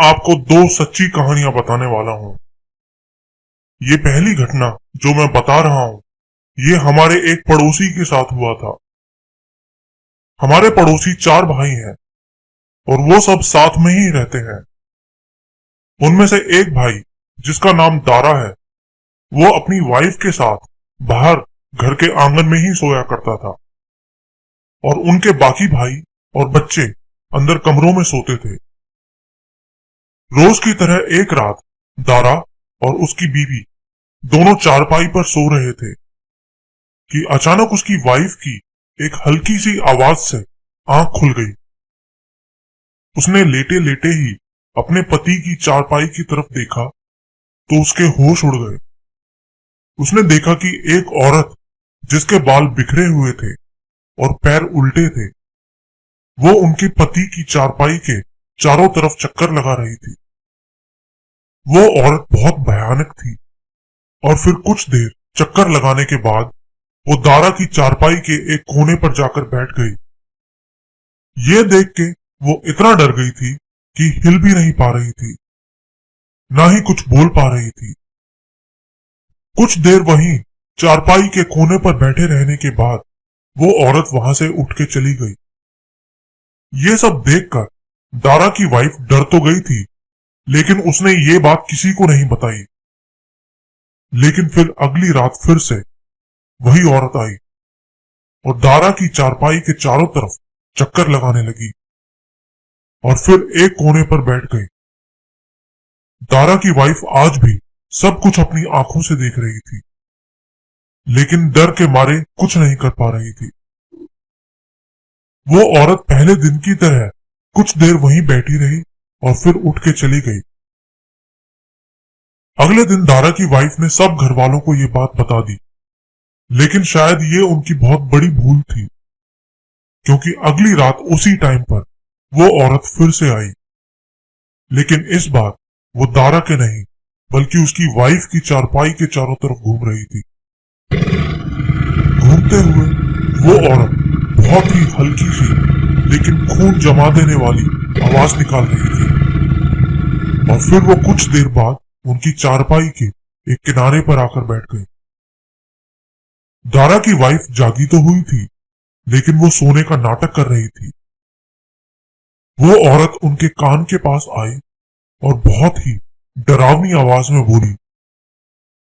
आपको दो सच्ची कहानियां बताने वाला हूं। ये पहली घटना जो मैं बता रहा हूं, ये हमारे एक पड़ोसी के साथ हुआ था। हमारे पड़ोसी 4 भाई हैं और वो सब साथ में ही रहते हैं। उनमें से एक भाई, जिसका नाम दारा है, वो अपनी वाइफ के साथ बाहर घर के आंगन में ही सोया करता था और उनके बाकी भाई और बच्चे अंदर कमरों में सोते थे। रोज की तरह एक रात दारा और उसकी बीवी दोनों चारपाई पर सो रहे थे कि अचानक उसकी वाइफ की एक हल्की सी आवाज से आंख खुल गई। उसने लेटे लेटे ही अपने पति की चारपाई की तरफ देखा तो उसके होश उड़ गए। उसने देखा कि एक औरत, जिसके बाल बिखरे हुए थे और पैर उल्टे थे, वो उनके पति की चारपाई के चारों तरफ चक्कर लगा रही थी। वो औरत बहुत भयानक थी और फिर कुछ देर चक्कर लगाने के बाद वो दारा की चारपाई के एक कोने पर जाकर बैठ गई। ये देख के वो इतना डर गई थी कि हिल भी नहीं पा रही थी, ना ही कुछ बोल पा रही थी। कुछ देर वहीं चारपाई के कोने पर बैठे रहने के बाद वो औरत वहां से उठ के चली गई। ये सब देखकर दारा की वाइफ डर तो गई थी, लेकिन उसने ये बात किसी को नहीं बताई। लेकिन फिर अगली रात फिर से वही औरत आई और दारा की चारपाई के चारों तरफ चक्कर लगाने लगी और फिर एक कोने पर बैठ गई। दारा की वाइफ आज भी सब कुछ अपनी आंखों से देख रही थी, लेकिन डर के मारे कुछ नहीं कर पा रही थी। वो औरत पहले दिन की तरह कुछ देर वहीं बैठी रही और फिर उठ के चली गई। अगले दिन दारा की वाइफ ने सब घर वालों को ये बात बता दी, लेकिन शायद ये उनकी बहुत बड़ी भूल थी, क्योंकि अगली रात उसी टाइम पर वो औरत फिर से आई। लेकिन इस बार वो दारा के नहीं, बल्कि उसकी वाइफ की चारपाई के चारों तरफ घूम रही थी। घूमते हुए वो औरत बहुत ही हल्की सी लेकिन खून जमा देने वाली आवाज निकाल रही थी और फिर वो कुछ देर बाद उनकी चारपाई के एक किनारे पर आकर बैठ गई। दारा की वाइफ जागी तो हुई थी, लेकिन वो सोने का नाटक कर रही थी। वो औरत उनके कान के पास आई और बहुत ही डरावनी आवाज में बोली,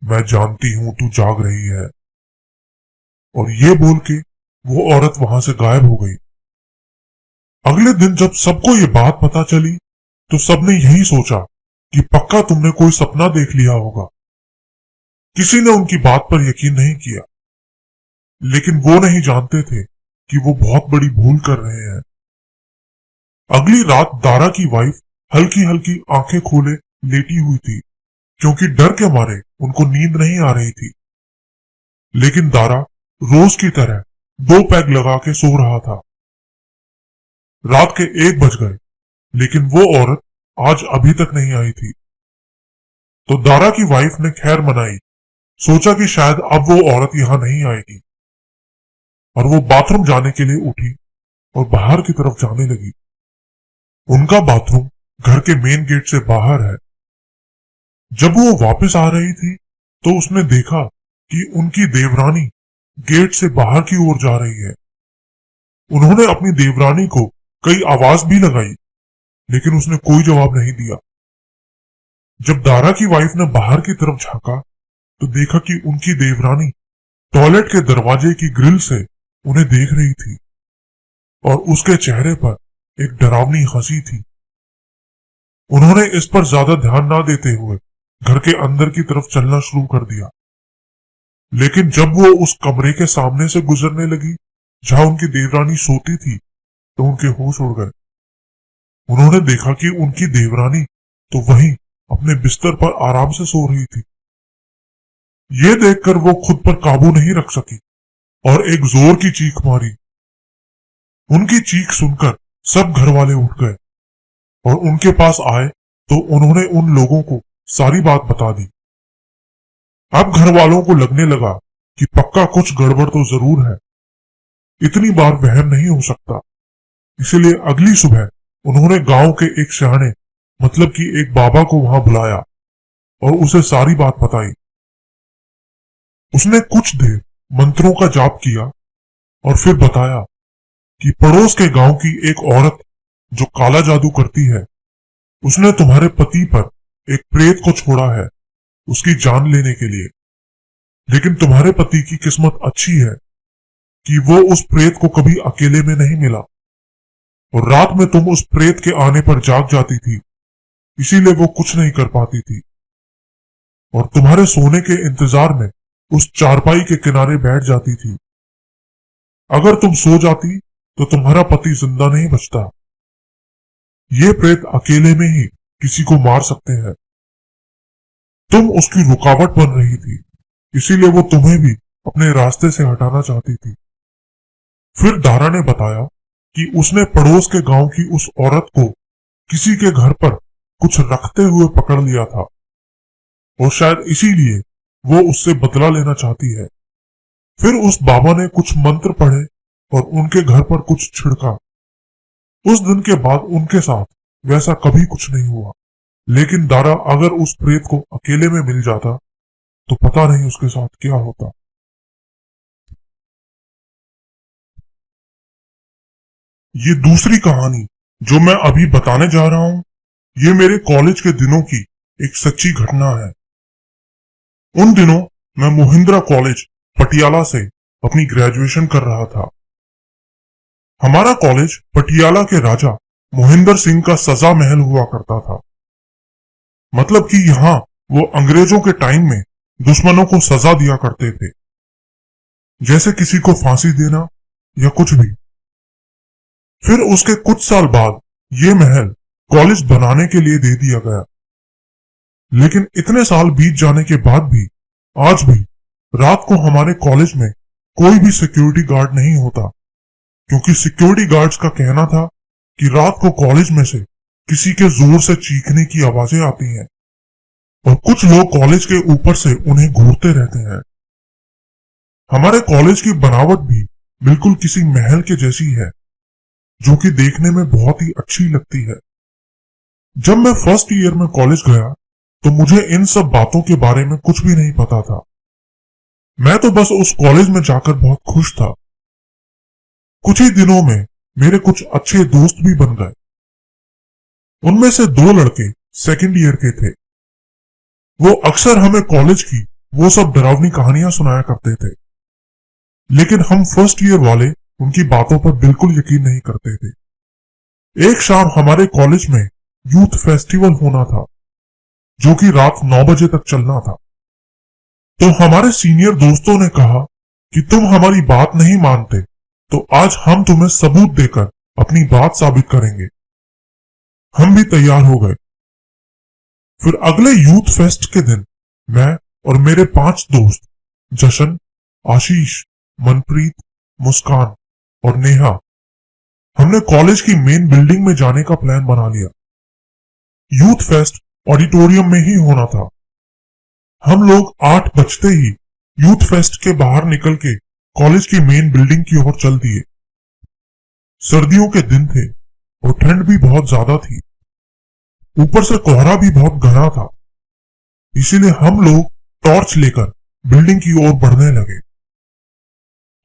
मैं जानती हूं तू जाग रही है। और ये बोल के वो औरत वहां से गायब हो गई। अगले दिन जब सबको ये बात पता चली तो सबने यही सोचा कि पक्का तुमने कोई सपना देख लिया होगा। किसी ने उनकी बात पर यकीन नहीं किया, लेकिन वो नहीं जानते थे कि वो बहुत बड़ी भूल कर रहे हैं। अगली रात दारा की वाइफ हल्की हल्की आंखें खोले लेटी हुई थी, क्योंकि डर के मारे उनको नींद नहीं आ रही थी। लेकिन दारा रोज की तरह 2 पैग लगा के सो रहा था। रात के 1 बज गए, लेकिन वो औरत आज अभी तक नहीं आई थी। तो दारा की वाइफ ने खैर मनाई, सोचा कि शायद अब वो औरत यहां नहीं आएगी, और वो बाथरूम जाने के लिए उठी और बाहर की तरफ जाने लगी। उनका बाथरूम घर के मेन गेट से बाहर है। जब वो वापस आ रही थी तो उसने देखा कि उनकी देवरानी गेट से बाहर की ओर जा रही है। उन्होंने अपनी देवरानी को कई आवाज भी लगाई, लेकिन उसने कोई जवाब नहीं दिया। जब दारा की वाइफ ने बाहर की तरफ झांका तो देखा कि उनकी देवरानी टॉयलेट के दरवाजे की ग्रिल से उन्हें देख रही थी और उसके चेहरे पर एक डरावनी हंसी थी। उन्होंने इस पर ज्यादा ध्यान ना देते हुए घर के अंदर की तरफ चलना शुरू कर दिया। लेकिन जब वो उस कमरे के सामने से गुजरने लगी जहां उनकी देवरानी सोती थी, तो उनके होश उड़ गए। उन्होंने देखा कि उनकी देवरानी तो वहीं अपने बिस्तर पर आराम से सो रही थी। ये देखकर वो खुद पर काबू नहीं रख सकी और एक जोर की चीख मारी। उनकी चीख सुनकर सब घर वाले उठ गए और उनके पास आए तो उन्होंने उन लोगों को सारी बात बता दी। अब घर वालों को लगने लगा कि पक्का कुछ गड़बड़ तो जरूर है, इतनी बार वहम नहीं हो सकता। इसलिए अगली सुबह उन्होंने गांव के एक सियाने मतलब कि एक बाबा को वहां बुलाया और उसे सारी बात बताई। उसने कुछ देर मंत्रों का जाप किया और फिर बताया कि पड़ोस के गांव की एक औरत जो काला जादू करती है, उसने तुम्हारे पति पर एक प्रेत को छोड़ा है उसकी जान लेने के लिए। लेकिन तुम्हारे पति की किस्मत अच्छी है कि वो उस प्रेत को कभी अकेले में नहीं मिला, और रात में तुम उस प्रेत के आने पर जाग जाती थी, इसीलिए वो कुछ नहीं कर पाती थी और तुम्हारे सोने के इंतजार में उस चारपाई के किनारे बैठ जाती थी। अगर तुम सो जाती तो तुम्हारा पति जिंदा नहीं बचता। ये प्रेत अकेले में ही किसी को मार सकते हैं। तुम उसकी रुकावट बन रही थी, इसीलिए वो तुम्हें भी अपने रास्ते से हटाना चाहती थी। फिर दारा ने बताया कि उसने पड़ोस के गांव की उस औरत को किसी के घर पर कुछ रखते हुए पकड़ लिया था और शायद इसीलिए वो उससे बदला लेना चाहती है। फिर उस बाबा ने कुछ मंत्र पढ़े और उनके घर पर कुछ छिड़का। उस दिन के बाद उनके साथ वैसा कभी कुछ नहीं हुआ। लेकिन दारा अगर उस प्रेत को अकेले में मिल जाता तो पता नहीं उसके साथ क्या होता। ये दूसरी कहानी जो मैं अभी बताने जा रहा हूं, ये मेरे कॉलेज के दिनों की एक सच्ची घटना है। उन दिनों मैं मोहिंद्रा कॉलेज पटियाला से अपनी ग्रेजुएशन कर रहा था। हमारा कॉलेज पटियाला के राजा मोहिंदर सिंह का सजा महल हुआ करता था। मतलब कि यहाँ वो अंग्रेजों के टाइम में दुश्मनों को सजा दिया करते थे, जैसे किसी को फांसी देना या कुछ भी। फिर उसके कुछ साल बाद ये महल कॉलेज बनाने के लिए दे दिया गया। लेकिन इतने साल बीत जाने के बाद भी आज भी रात को हमारे कॉलेज में कोई भी सिक्योरिटी गार्ड नहीं होता, क्योंकि सिक्योरिटी गार्ड्स का कहना था कि रात को कॉलेज में से किसी के जोर से चीखने की आवाजें आती हैं और कुछ लोग कॉलेज के ऊपर से उन्हें घूरते रहते हैं। हमारे कॉलेज की बनावट भी बिल्कुल किसी महल के जैसी है, जो कि देखने में बहुत ही अच्छी लगती है। जब मैं फर्स्ट ईयर में कॉलेज गया तो मुझे इन सब बातों के बारे में कुछ भी नहीं पता था। मैं तो बस उस कॉलेज में जाकर बहुत खुश था। कुछ ही दिनों में मेरे कुछ अच्छे दोस्त भी बन गए। उनमें से 2 लड़के सेकंड ईयर के थे। वो अक्सर हमें कॉलेज की वो सब डरावनी कहानियां सुनाया करते थे, लेकिन हम फर्स्ट ईयर वाले उनकी बातों पर बिल्कुल यकीन नहीं करते थे। एक शाम हमारे कॉलेज में यूथ फेस्टिवल होना था, जो कि रात 9 बजे तक चलना था। तो हमारे सीनियर दोस्तों ने कहा कि तुम हमारी बात नहीं मानते तो आज हम तुम्हें सबूत देकर अपनी बात साबित करेंगे। हम भी तैयार हो गए। फिर अगले यूथ फेस्ट के दिन मैं और मेरे 5 दोस्त जशन, आशीष, मनप्रीत, मुस्कान और नेहा, हमने कॉलेज की मेन बिल्डिंग में जाने का प्लान बना लिया। यूथ फेस्ट ऑडिटोरियम में ही होना था। हम लोग 8 बजते ही यूथ फेस्ट के बाहर निकल के कॉलेज की मेन बिल्डिंग की ओर चल दिए। सर्दियों के दिन थे और ठंड भी बहुत ज्यादा थी। ऊपर से कोहरा भी बहुत घना था, इसीलिए हम लोग टॉर्च लेकर बिल्डिंग की ओर बढ़ने लगे।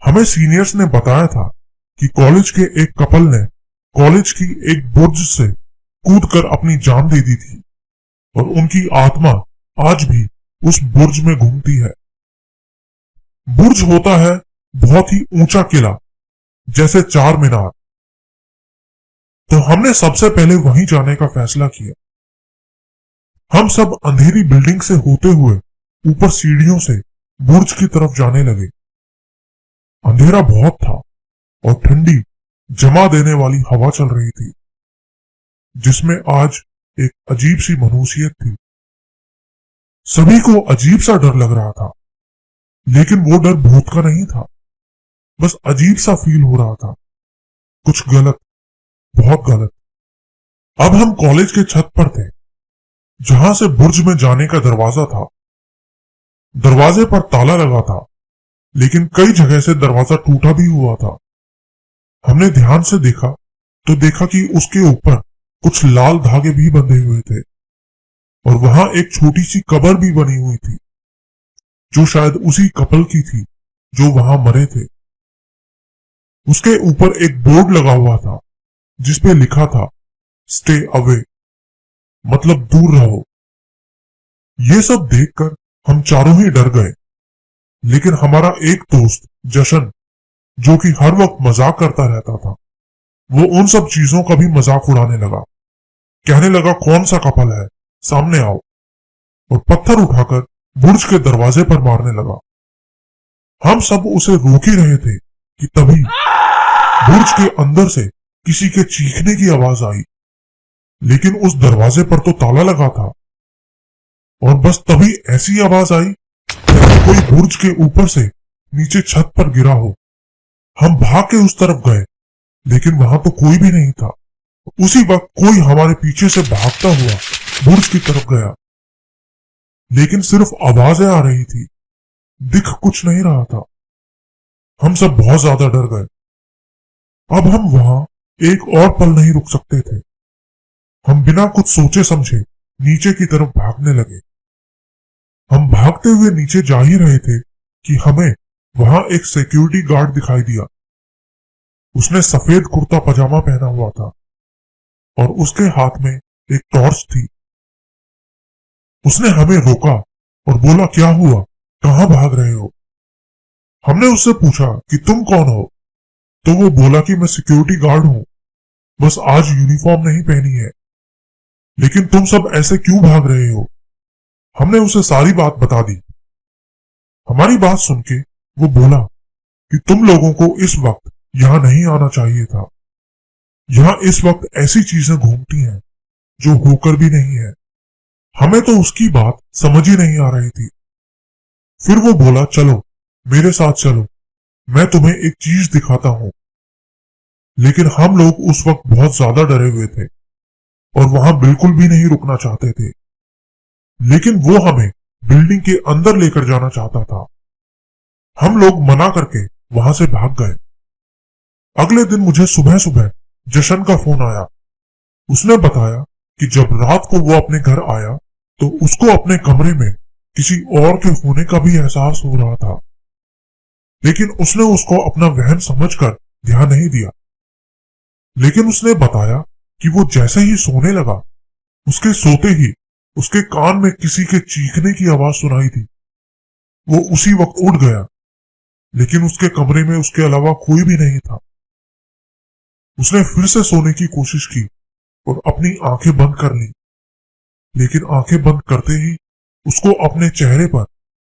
हमें सीनियर्स ने बताया था कि कॉलेज के एक कपल ने कॉलेज की एक बुर्ज से कूदकर अपनी जान दे दी थी और उनकी आत्मा आज भी उस बुर्ज में घूमती है। बुर्ज होता है बहुत ही ऊंचा किला, जैसे 4 मीनार। तो हमने सबसे पहले वहीं जाने का फैसला किया। हम सब अंधेरी बिल्डिंग से होते हुए ऊपर सीढ़ियों से बुर्ज की तरफ जाने लगे। अंधेरा बहुत था और ठंडी जमा देने वाली हवा चल रही थी, जिसमें आज एक अजीब सी मनूसियत थी। सभी को अजीब सा डर लग रहा था, लेकिन वो डर भूत का नहीं था, बस अजीब सा फील हो रहा था। कुछ गलत, बहुत गलत। अब हम कॉलेज के छत पर थे, जहां से बुर्ज में जाने का दरवाजा था। दरवाजे पर ताला लगा था, लेकिन कई जगह से दरवाजा टूटा भी हुआ था। हमने ध्यान से देखा तो देखा कि उसके ऊपर कुछ लाल धागे भी बंधे हुए थे और वहां एक छोटी सी कब्र भी बनी हुई थी, जो शायद उसी कपल की थी जो वहां मरे थे। उसके ऊपर एक बोर्ड लगा हुआ था जिसपे लिखा था स्टे अवे, मतलब दूर रहो। ये सब देखकर हम चारों ही डर गए, लेकिन हमारा एक दोस्त जशन, जो कि हर वक्त मजाक करता रहता था, वो उन सब चीजों का भी मजाक उड़ाने लगा। कहने लगा कौन सा कपल है, सामने आओ, और पत्थर उठाकर बुर्ज के दरवाजे पर मारने लगा। हम सब उसे रोक ही रहे थे कि तभी बुर्ज के अंदर से किसी के चीखने की आवाज आई, लेकिन उस दरवाजे पर तो ताला लगा था। और बस तभी ऐसी आवाज आई कि कोई बुर्ज के ऊपर से नीचे छत पर गिरा हो। हम भाग के उस तरफ गए, लेकिन वहां तो कोई भी नहीं था। उसी वक्त कोई हमारे पीछे से भागता हुआ बुर्ज की तरफ गया, लेकिन सिर्फ आवाजें आ रही थी, दिख कुछ नहीं रहा था। हम सब बहुत ज्यादा डर गए। अब हम वहां एक और पल नहीं रुक सकते थे। हम बिना कुछ सोचे समझे नीचे की तरफ भागने लगे। हम भागते हुए नीचे जा ही रहे थे कि हमें वहां एक सिक्योरिटी गार्ड दिखाई दिया। उसने सफेद कुर्ता पजामा पहना हुआ था और उसके हाथ में एक टॉर्च थी। उसने हमें रोका और बोला क्या हुआ, कहां भाग रहे हो। हमने उससे पूछा कि तुम कौन हो, तो वो बोला कि मैं सिक्योरिटी गार्ड हूं, बस आज यूनिफॉर्म नहीं पहनी है। लेकिन तुम सब ऐसे क्यों भाग रहे हो। हमने उसे सारी बात बता दी। हमारी बात सुन के वो बोला कि तुम लोगों को इस वक्त यहां नहीं आना चाहिए था। यहां इस वक्त ऐसी चीजें घूमती हैं जो होकर भी नहीं है। हमें तो उसकी बात समझ ही नहीं आ रही थी। फिर वो बोला चलो मेरे साथ चलो, मैं तुम्हें एक चीज दिखाता हूं। लेकिन हम लोग उस वक्त बहुत ज्यादा डरे हुए थे और वहां बिल्कुल भी नहीं रुकना चाहते थे। लेकिन वो हमें बिल्डिंग के अंदर लेकर जाना चाहता था। हम लोग मना करके वहां से भाग गए। अगले दिन मुझे सुबह सुबह जशन का फोन आया। उसने बताया कि जब रात को वो अपने घर आया तो उसको अपने कमरे में किसी और के होने का भी एहसास हो रहा था, लेकिन उसने उसको अपना वहम समझकर ध्यान नहीं दिया। लेकिन उसने बताया कि वो जैसे ही सोने लगा, उसके सोते ही उसके कान में किसी के चीखने की आवाज सुनाई दी। वो उसी वक्त उठ गया, लेकिन उसके कमरे में उसके अलावा कोई भी नहीं था। उसने फिर से सोने की कोशिश की और अपनी आंखें बंद कर ली, लेकिन आंखें बंद करते ही उसको अपने चेहरे पर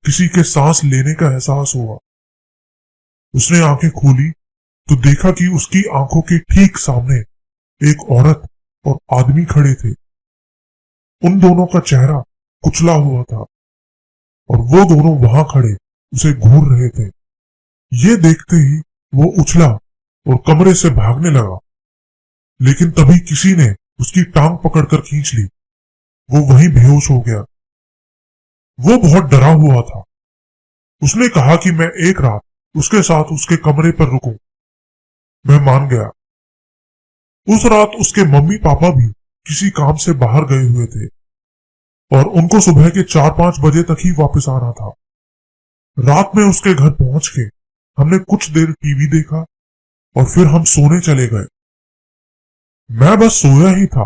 किसी के सांस लेने का एहसास हुआ। उसने आंखें खोली तो देखा कि उसकी आंखों के ठीक सामने एक औरत और आदमी खड़े थे। उन दोनों का चेहरा कुचला हुआ था और वो दोनों वहां खड़े उसे घूर रहे थे। ये देखते ही वो उछला और कमरे से भागने लगा, लेकिन तभी किसी ने उसकी टांग पकड़कर खींच ली। वो वहीं बेहोश हो गया। वो बहुत डरा हुआ था। उसने कहा कि मैं एक रात उसके साथ उसके कमरे पर रुकूं। मैं मान गया। उस रात उसके मम्मी पापा भी किसी काम से बाहर गए हुए थे और उनको सुबह के 4-5 बजे तक ही वापस आना था। रात में उसके घर पहुंच के हमने कुछ देर टीवी देखा और फिर हम सोने चले गए। मैं बस सोया ही था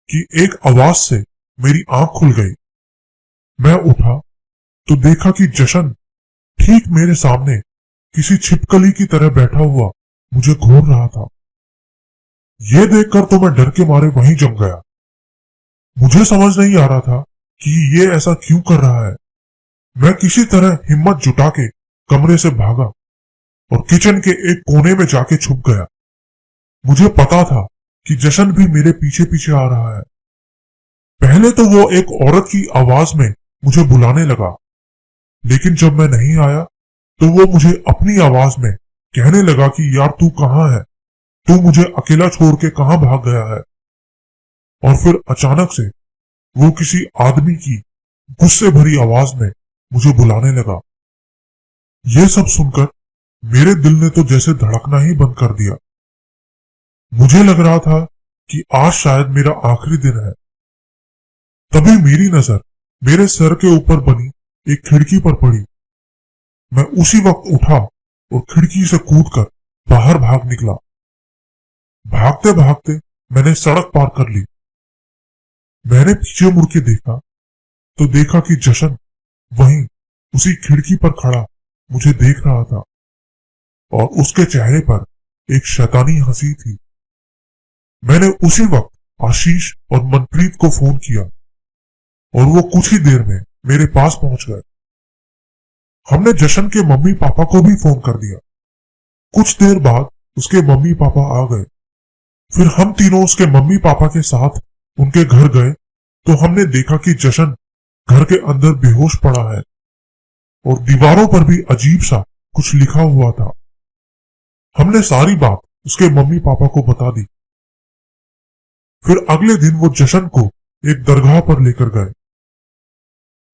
कि एक आवाज से मेरी आंख खुल गई। मैं उठा तो देखा कि जशन ठीक मेरे सामने किसी छिपकली की तरह बैठा हुआ मुझे घूर रहा था। यह देखकर तो मैं डर के मारे वहीं जम गया। मुझे समझ नहीं आ रहा था कि ये ऐसा क्यों कर रहा है। मैं किसी तरह हिम्मत जुटा के कमरे से भागा और किचन के एक कोने में जाके छुप गया। मुझे पता था कि जशन भी मेरे पीछे पीछे आ रहा है। पहले तो वो एक औरत की आवाज में मुझे बुलाने लगा, लेकिन जब मैं नहीं आया तो वो मुझे अपनी आवाज में कहने लगा कि यार तू कहां है, तू मुझे अकेला छोड़ के कहां भाग गया है। और फिर अचानक से वो किसी आदमी की गुस्से भरी आवाज में मुझे बुलाने लगा। ये सब सुनकर मेरे दिल ने तो जैसे धड़कना ही बंद कर दिया। मुझे लग रहा था कि आज शायद मेरा आखिरी दिन है। तभी मेरी नजर मेरे सर के ऊपर बनी एक खिड़की पर पड़ी। मैं उसी वक्त उठा और खिड़की से कूदकर बाहर भाग निकला। भागते भागते मैंने सड़क पार कर ली। मैंने पीछे मुड़ के देखा तो देखा कि जशन वहीं उसी खिड़की पर खड़ा मुझे देख रहा था और उसके चेहरे पर एक शैतानी हंसी थी। मैंने उसी वक्त आशीष और मनप्रीत को फोन किया और वो कुछ ही देर में मेरे पास पहुंच गए। हमने जशन के मम्मी पापा को भी फोन कर दिया। कुछ देर बाद उसके मम्मी पापा आ गए। फिर हम तीनों उसके मम्मी पापा के साथ उनके घर गए तो हमने देखा कि जशन घर के अंदर बेहोश पड़ा है और दीवारों पर भी अजीब सा कुछ लिखा हुआ था। हमने सारी बात उसके मम्मी पापा को बता दी। फिर अगले दिन वो जशन को एक दरगाह पर लेकर गए।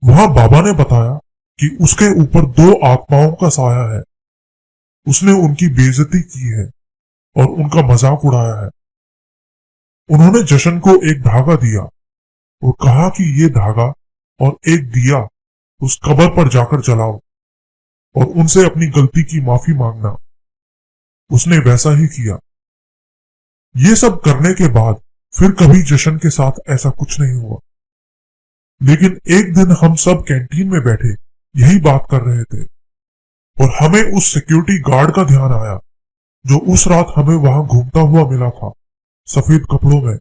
वहां बाबा ने बताया कि उसके ऊपर 2 आत्माओं का साया है। उसने उनकी बेइज्जती की है और उनका मजाक उड़ाया है। उन्होंने जशन को एक धागा दिया और कहा कि ये धागा और एक दिया उस कब्र पर जाकर जलाओ और उनसे अपनी गलती की माफी मांगना। उसने वैसा ही किया। ये सब करने के बाद फिर कभी जशन के साथ ऐसा कुछ नहीं हुआ। लेकिन एक दिन हम सब कैंटीन में बैठे यही बात कर रहे थे और हमें उस सिक्योरिटी गार्ड का ध्यान आया जो उस रात हमें वहां घूमता हुआ मिला था सफेद कपड़ों में।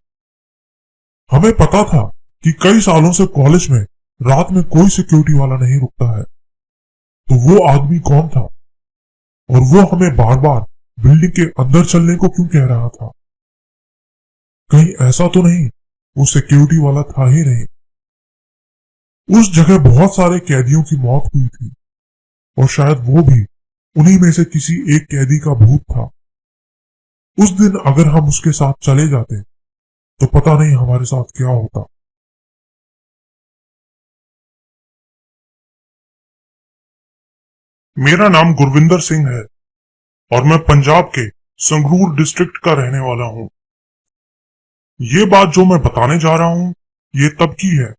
हमें पता था कि कई सालों से कॉलेज में रात में कोई सिक्योरिटी वाला नहीं रुकता है, तो वो आदमी कौन था और वो हमें बार बार बिल्डिंग के अंदर चलने को क्यों कह रहा था। कहीं ऐसा तो नहीं वो सिक्योरिटी वाला था ही नहीं। उस जगह बहुत सारे कैदियों की मौत हुई थी और शायद वो भी उन्हीं में से किसी एक कैदी का भूत था। उस दिन अगर हम उसके साथ चले जाते तो पता नहीं हमारे साथ क्या होता। मेरा नाम गुरविंदर सिंह है और मैं पंजाब के संगरूर डिस्ट्रिक्ट का रहने वाला हूँ। ये बात जो मैं बताने जा रहा हूँ ये तब की है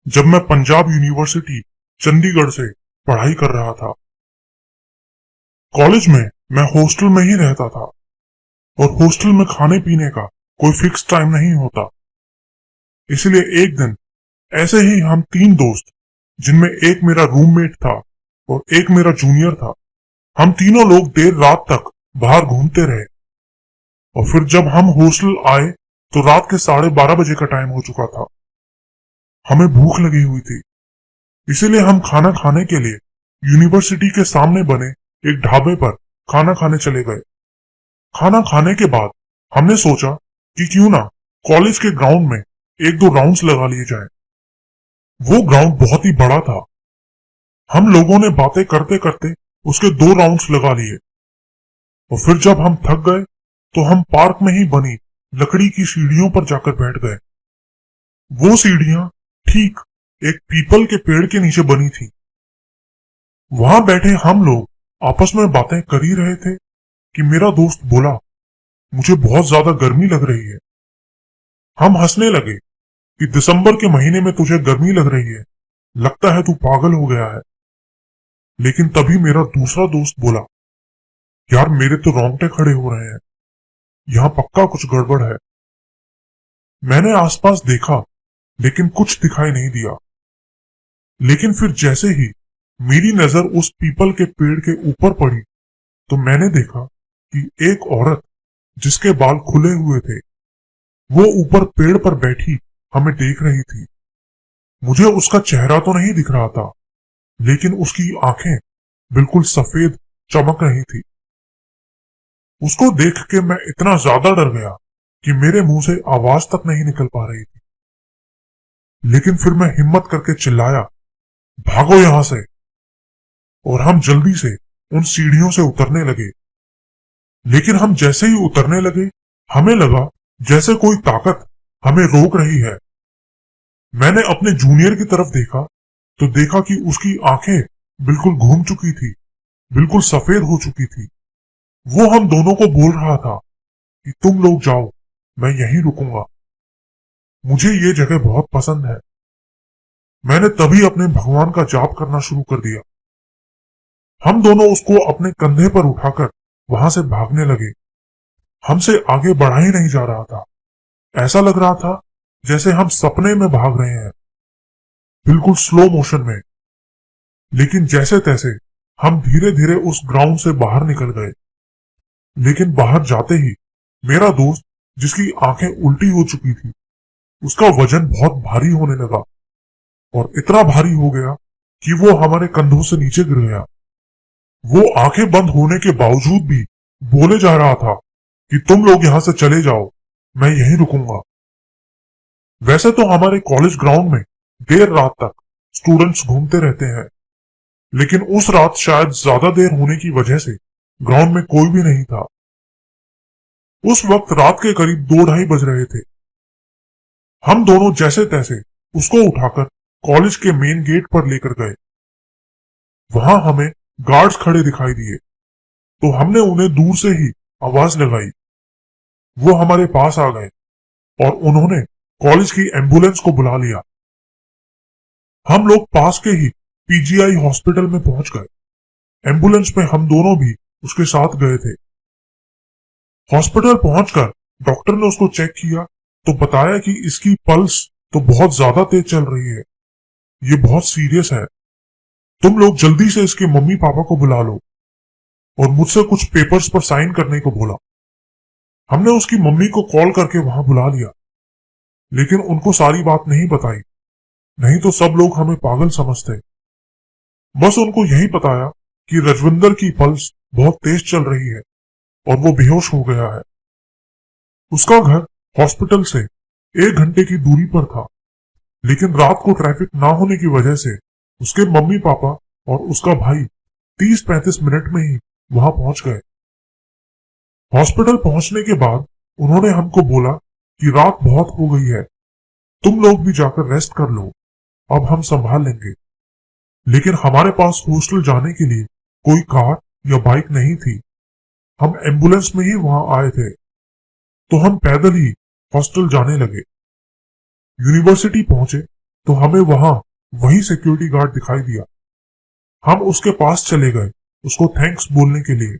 जब मैं पंजाब यूनिवर्सिटी चंडीगढ़ से पढ़ाई कर रहा था। कॉलेज में मैं हॉस्टल में ही रहता था और हॉस्टल में खाने पीने का कोई फिक्स टाइम नहीं होता। इसलिए एक दिन ऐसे ही हम 3 दोस्त, जिनमें एक मेरा रूममेट था और एक मेरा जूनियर था, हम तीनों लोग देर रात तक बाहर घूमते रहे और फिर जब हम हॉस्टल आए तो रात के 12:30 बजे का टाइम हो चुका था। हमें भूख लगी हुई थी, इसीलिए हम खाना खाने के लिए यूनिवर्सिटी के सामने बने एक ढाबे पर खाना खाने चले गए। खाना खाने के बाद हमने सोचा कि क्यों ना कॉलेज के ग्राउंड में 1-2 राउंड्स लगा लिए जाएं। वो ग्राउंड बहुत ही बड़ा था। हम लोगों ने बातें करते करते उसके 2 राउंड्स लगा लिए और फिर जब हम थक गए तो हम पार्क में ही बनी लकड़ी की सीढ़ियों पर जाकर बैठ गए। वो सीढ़ियां ठीक एक पीपल के पेड़ के नीचे बनी थी। वहां बैठे हम लोग आपस में बातें कर ही रहे थे कि मेरा दोस्त बोला, मुझे बहुत ज्यादा गर्मी लग रही है। हम हंसने लगे कि दिसंबर के महीने में तुझे गर्मी लग रही है, लगता है तू पागल हो गया है। लेकिन तभी मेरा दूसरा दोस्त बोला, यार मेरे तो रोंगटे खड़े हो रहे हैं, यहाँ पक्का कुछ गड़बड़ है। मैंने आसपास देखा लेकिन कुछ दिखाई नहीं दिया। लेकिन फिर जैसे ही मेरी नजर उस पीपल के पेड़ के ऊपर पड़ी तो मैंने देखा कि एक औरत जिसके बाल खुले हुए थे वो ऊपर पेड़ पर बैठी हमें देख रही थी। मुझे उसका चेहरा तो नहीं दिख रहा था, लेकिन उसकी आंखें बिल्कुल सफेद चमक रही थी। उसको देख के मैं इतना ज्यादा डर गया कि मेरे मुंह से आवाज तक नहीं निकल पा रही थी। लेकिन फिर मैं हिम्मत करके चिल्लाया, भागो यहां से। और हम जल्दी से उन सीढ़ियों से उतरने लगे। लेकिन हम जैसे ही उतरने लगे हमें लगा जैसे कोई ताकत हमें रोक रही है। मैंने अपने जूनियर की तरफ देखा तो देखा कि उसकी आंखें बिल्कुल घूम चुकी थी, बिल्कुल सफेद हो चुकी थी। वो हम दोनों को बोल रहा था कि तुम लोग जाओ, मैं यहीं रुकूंगा। मुझे ये जगह बहुत पसंद है। मैंने तभी अपने भगवान का जाप करना शुरू कर दिया। हम दोनों उसको अपने कंधे पर उठाकर वहां से भागने लगे। हमसे आगे बढ़ा ही नहीं जा रहा था। ऐसा लग रहा था जैसे हम सपने में भाग रहे हैं, बिल्कुल स्लो मोशन में। लेकिन जैसे तैसे हम धीरे धीरे उस ग्राउंड से बाहर निकल गए। लेकिन बाहर जाते ही मेरा दोस्त, जिसकी आंखें उल्टी हो चुकी थी, उसका वजन बहुत भारी होने लगा और इतना भारी हो गया कि वो हमारे कंधों से नीचे गिर गया। वो आंखें बंद होने के बावजूद भी बोले जा रहा था कि तुम लोग यहां से चले जाओ, मैं यहीं रुकूंगा। वैसे तो हमारे कॉलेज ग्राउंड में देर रात तक स्टूडेंट्स घूमते रहते हैं, लेकिन उस रात शायद ज्यादा देर होने की वजह से ग्राउंड में कोई भी नहीं था। उस वक्त रात के करीब 2-2:30 बज रहे थे। हम दोनों जैसे तैसे उसको उठाकर कॉलेज के मेन गेट पर लेकर गए। वहां हमें गार्ड्स खड़े दिखाई दिए, तो हमने उन्हें दूर से ही आवाज लगाई। वो हमारे पास आ गए और उन्होंने कॉलेज की एम्बुलेंस को बुला लिया। हम लोग पास के ही पीजीआई हॉस्पिटल में पहुंच गए। एम्बुलेंस में हम दोनों भी उसके साथ गए थे। हॉस्पिटल पहुंचकर डॉक्टर ने उसको चेक किया तो बताया कि इसकी पल्स तो बहुत ज्यादा तेज चल रही है, ये बहुत सीरियस है। तुम लोग जल्दी से इसके मम्मी पापा को बुला लो। और मुझसे कुछ पेपर्स पर साइन करने को बोला। हमने उसकी मम्मी को कॉल करके वहां बुला लिया, लेकिन उनको सारी बात नहीं बताई, नहीं तो सब लोग हमें पागल समझते। बस उनको यही बताया कि रजविंदर की पल्स बहुत तेज चल रही है और वो बेहोश हो गया है। उसका घर हॉस्पिटल से 1 घंटे की दूरी पर था, लेकिन रात को ट्रैफिक ना होने की वजह से उसके मम्मी पापा और उसका भाई 30-35 मिनट में ही वहां पहुंच गए। हॉस्पिटल पहुंचने के बाद उन्होंने हमको बोला कि रात बहुत हो गई है, तुम लोग भी जाकर रेस्ट कर लो, अब हम संभाल लेंगे। लेकिन हमारे पास हॉस्टल जाने के लिए कोई कार या बाइक नहीं थी। हम एम्बुलेंस में ही वहां आए थे, तो हम पैदल ही हॉस्टल जाने लगे। यूनिवर्सिटी पहुंचे तो हमें वहां वही सिक्योरिटी गार्ड दिखाई दिया। हम उसके पास चले गए उसको थैंक्स बोलने के लिए।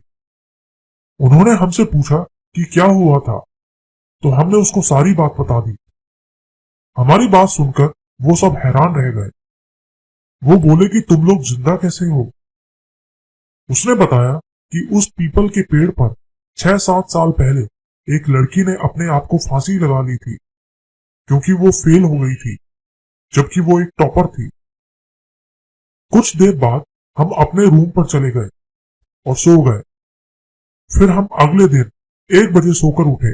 उन्होंने हमसे पूछा कि क्या हुआ था, तो हमने उसको सारी बात बता दी। हमारी बात सुनकर वो सब हैरान रह गए। वो बोले कि तुम लोग जिंदा कैसे हो। उसने बताया कि उस पीपल के पेड़ पर 6-7 साल पहले एक लड़की ने अपने आप को फांसी लगा ली थी, क्योंकि वो फेल हो गई थी, जबकि वो एक टॉपर थी। कुछ देर बाद हम अपने रूम पर चले गए और सो गए। फिर हम अगले दिन 1 बजे सोकर उठे।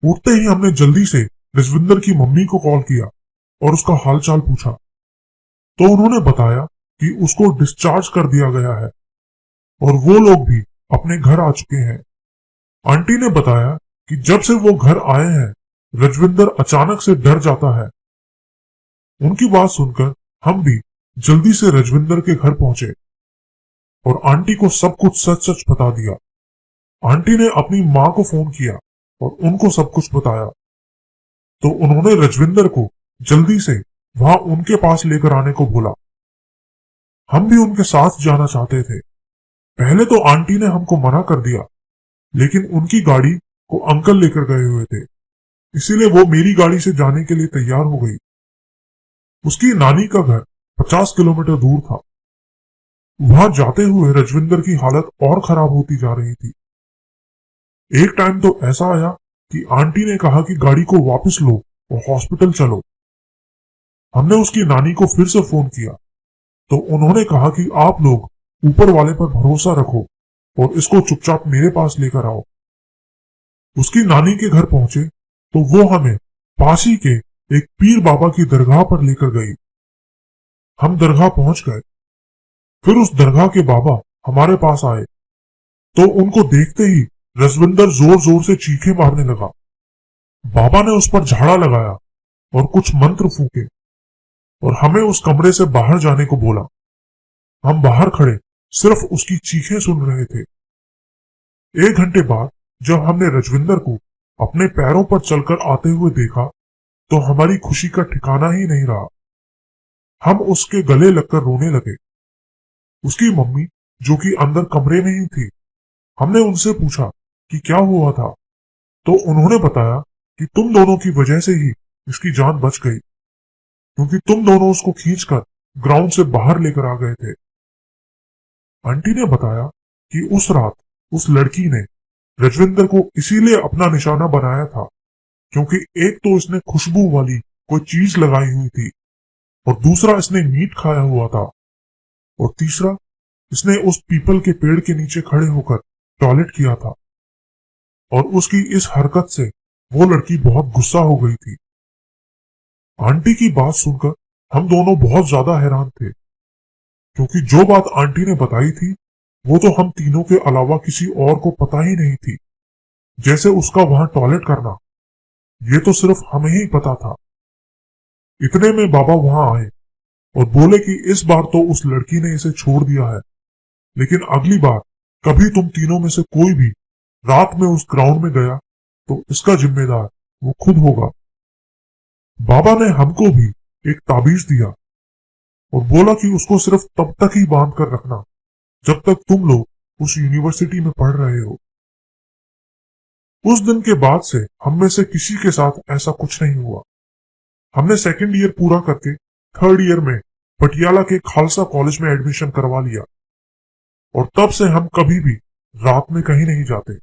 उठते ही हमने जल्दी से रजविंदर की मम्मी को कॉल किया और उसका हालचाल पूछा, तो उन्होंने बताया कि उसको डिस्चार्ज कर दिया गया है और वो लोग भी अपने घर आ चुके हैं। आंटी ने बताया कि जब से वो घर आए हैं, रजविंदर अचानक से डर जाता है। उनकी बात सुनकर हम भी जल्दी से रजविंदर के घर पहुंचे और आंटी को सब कुछ सच सच बता दिया। आंटी ने अपनी मां को फोन किया और उनको सब कुछ बताया, तो उन्होंने रजविंदर को जल्दी से वहां उनके पास लेकर आने को बोला। हम भी उनके साथ जाना चाहते थे। पहले तो आंटी ने हमको मना कर दिया, लेकिन उनकी गाड़ी को अंकल लेकर गए हुए थे, इसीलिए वो मेरी गाड़ी से जाने के लिए तैयार हो गई। उसकी नानी का घर 50 किलोमीटर दूर था। वहां जाते हुए रजविंदर की हालत और खराब होती जा रही थी। एक टाइम तो ऐसा आया कि आंटी ने कहा कि गाड़ी को वापस लो और हॉस्पिटल चलो। हमने उसकी नानी को फिर से फोन किया, तो उन्होंने कहा कि आप लोग ऊपर वाले पर भरोसा रखो और इसको चुपचाप मेरे पास लेकर आओ। उसकी नानी के घर पहुंचे तो वो हमें पास ही के एक पीर बाबा की दरगाह पर लेकर गई। हम दरगाह पहुंच गए। फिर उस दरगाह के बाबा हमारे पास आए, तो उनको देखते ही रजविंदर जोर जोर से चीखें मारने लगा। बाबा ने उस पर झाड़ा लगाया और कुछ मंत्र फूके और हमें उस कमरे से बाहर जाने को बोला। हम बाहर खड़े सिर्फ उसकी चीखें सुन रहे थे। 1 घंटे बाद जब हमने रजविंदर को अपने पैरों पर चलकर आते हुए देखा तो हमारी खुशी का ठिकाना ही नहीं रहा। हम उसके गले लगकर रोने लगे। उसकी मम्मी, जो कि अंदर कमरे में ही थी, हमने उनसे पूछा कि क्या हुआ था, तो उन्होंने बताया कि तुम दोनों की वजह से ही इसकी जान बच गई, क्योंकि तुम दोनों उसको खींचकर ग्राउंड से बाहर लेकर आ गए थे। आंटी ने बताया कि उस रात उस लड़की ने रजविंदर को इसीलिए अपना निशाना बनाया था क्योंकि एक तो इसने खुशबू वाली कोई चीज लगाई हुई थी, और दूसरा इसने मीट खाया हुआ था, और तीसरा इसने उस पीपल के पेड़ के नीचे खड़े होकर टॉयलेट किया था। और उसकी इस हरकत से वो लड़की बहुत गुस्सा हो गई थी। आंटी की बात सुनकर हम दोनों बहुत ज्यादा हैरान थे, क्योंकि जो बात आंटी ने बताई थी वो तो हम तीनों के अलावा किसी और को पता ही नहीं थी। जैसे उसका वहां टॉयलेट करना, ये तो सिर्फ हमें ही पता था। इतने में बाबा वहां आए और बोले कि इस बार तो उस लड़की ने इसे छोड़ दिया है, लेकिन अगली बार कभी तुम तीनों में से कोई भी रात में उस ग्राउंड में गया तो इसका जिम्मेदार वो खुद होगा। बाबा ने हमको भी एक ताबीज दिया और बोला कि उसको सिर्फ तब तक ही बांध कर रखना जब तक तुम लोग उस यूनिवर्सिटी में पढ़ रहे हो। उस दिन के बाद से हम में से किसी के साथ ऐसा कुछ नहीं हुआ। हमने सेकंड ईयर पूरा करके थर्ड ईयर में पटियाला के खालसा कॉलेज में एडमिशन करवा लिया, और तब से हम कभी भी रात में कहीं नहीं जाते।